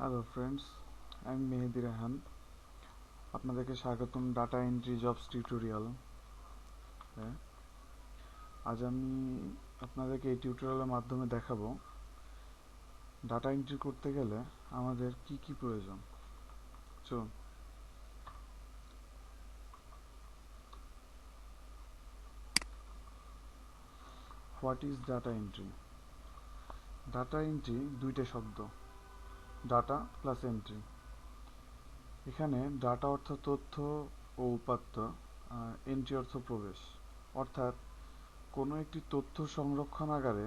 Hello friends, আমি মেহেদি রেহান। আপনাদেরকে স্বাগতম ডাটা এন্ট্রি জবস টিউটোরিয়াল। আজ আমি আপনাদেরকে এই টিউটোরিয়ালের মাধ্যমে দেখাবো ডাটা এন্ট্রি করতে গেলে আমাদের কি কি প্রয়োজন। চলুন। What is data entry? Data entry দুইটা শব্দ, ডাটা প্লাস এন্ট্রি। এখানে ডাটা অর্থ তথ্য ও উপাত্ত, এন্ট্রি অর্থ প্রবেশ। অর্থাৎ কোনো একটি তথ্য সংরক্ষণাগারে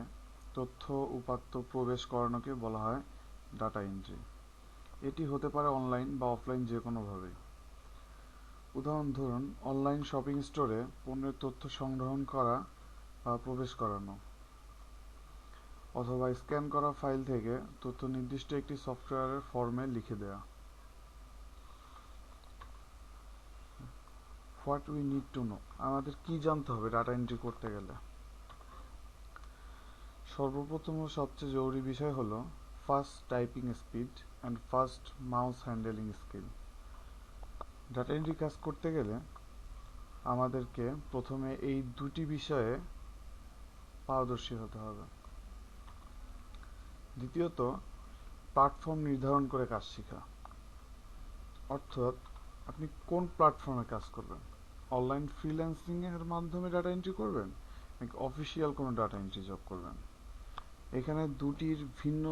তথ্য উপাত্ত প্রবেশ করানোকে বলা হয় ডাটা এন্ট্রি। এটি হতে পারে অনলাইন বা অফলাইন যে কোনোভাবে। উদাহরণ ধরুন, অনলাইন শপিং স্টোরে পণ্যের তথ্য সংগ্রহণ করা বা প্রবেশ করানো, অথবা স্ক্যান করা ফাইল থেকে তথ্য নির্দিষ্ট একটি সফটওয়্যারের ফর্মে লিখে দেওয়া। What we need to know, আমাদের কি জানতে হবে ডাটা এন্ট্রি করতে গেলে? সর্বপ্রথম ও সবচেয়ে জরুরি বিষয় হলো fast typing speed and fast mouse handling skill. Data entry কাজ করতে গেলে আমাদেরকে প্রথমে এই দুটি বিষয়ে পারদর্শী হতে হবে। দ্বিতীয়ত, প্ল্যাটফর্ম নির্ধারণ করে কাজ শেখা। অর্থাৎ আপনি কোন প্ল্যাটফর্মে কাজ করবেন, অনলাইন ফ্রিল্যান্সিং এর মাধ্যমে ডাটা এন্ট্রি করবেন নাকি অফিসিয়াল কোনো ডাটা এন্ট্রি জব করবেন। এখানে দুটির ভিন্ন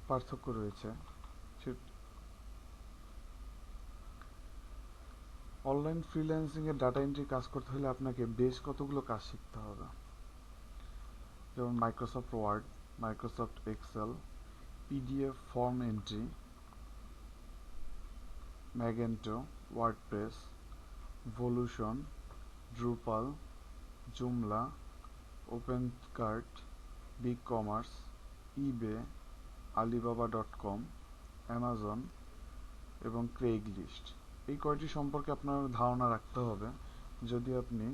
পার্থক্য রয়েছে। অনলাইন ফ্রিল্যান্সিং এর ডাটা এন্ট্রি কাজ করতে হলে আপনাকে বেশ কতগুলো কাজ শিখতে হবে, যেমন Microsoft Word, Microsoft Excel, PDF form entry, Magento, WordPress, Volusion, Drupal, Joomla, OpenCart, BigCommerce, eBay, alibaba.com, Amazon এবং ক্রেইগলিস্ট। এই কয়টি সম্পর্কে আপনার ধারণা রাখতে হবে যদি আপনি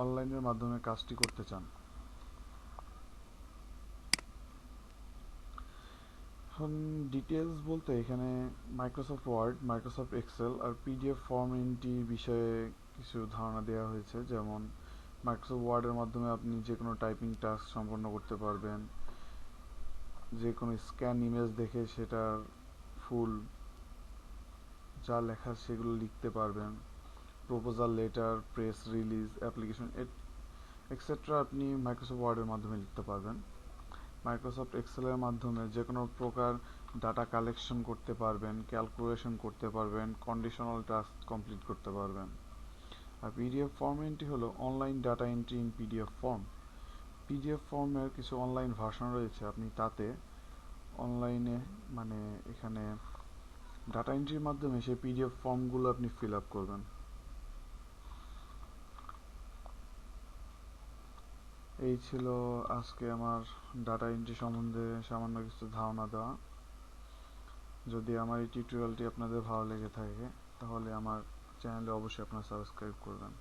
অনলাইনের মাধ্যমে কাজটি করতে চান। এখন ডিটেলস বলতে এখানে মাইক্রোসফট ওয়ার্ড, মাইক্রোসফট এক্সেল আর পিডিএফ ফর্ম এন্ট্রির বিষয়ে কিছু ধারণা দেওয়া হয়েছে। যেমন মাইক্রোসফট ওয়ার্ডের মাধ্যমে আপনি যে কোনো টাইপিং টাস্ক সম্পন্ন করতে পারবেন, যে কোনো স্ক্যান ইমেজ দেখে সেটার ফুল যা লেখা সেগুলো লিখতে পারবেন। Proposal letter, press release, application etcetera আপনি মাইক্রোসফট ওয়ার্ডের মাধ্যমে লিখতে পারবেন। মাইক্রোসফট এক্সেলের মাধ্যমে যে কোনো প্রকার ডাটা কালেকশন করতে পারবেন, ক্যালকুলেশন করতে পারবেন, কন্ডিশনাল টাস্ক কমপ্লিট করতে পারবেন। আর পিডিএফ ফর্ম এন্ট্রি হলো online data entry in PDF form. PDF ফর্মের কিছু অনলাইন ভার্সন রয়েছে, আপনি তাতে অনলাইনে এখানে ডাটা এন্ট্রির মাধ্যমে সেই পিডিএফ ফর্মগুলো আপনি ফিল আপ করবেন। এই ছিল আজকে আমার ডাটা এন্ট্রি সম্বন্ধে সামান্য কিছু ধারণা দেওয়া। যদি আমার এই টিউটোরিয়ালটি আপনাদের ভালো লেগে থাকে তাহলে আমার চ্যানেলে অবশ্যই আপনারা সাবস্ক্রাইব করবেন।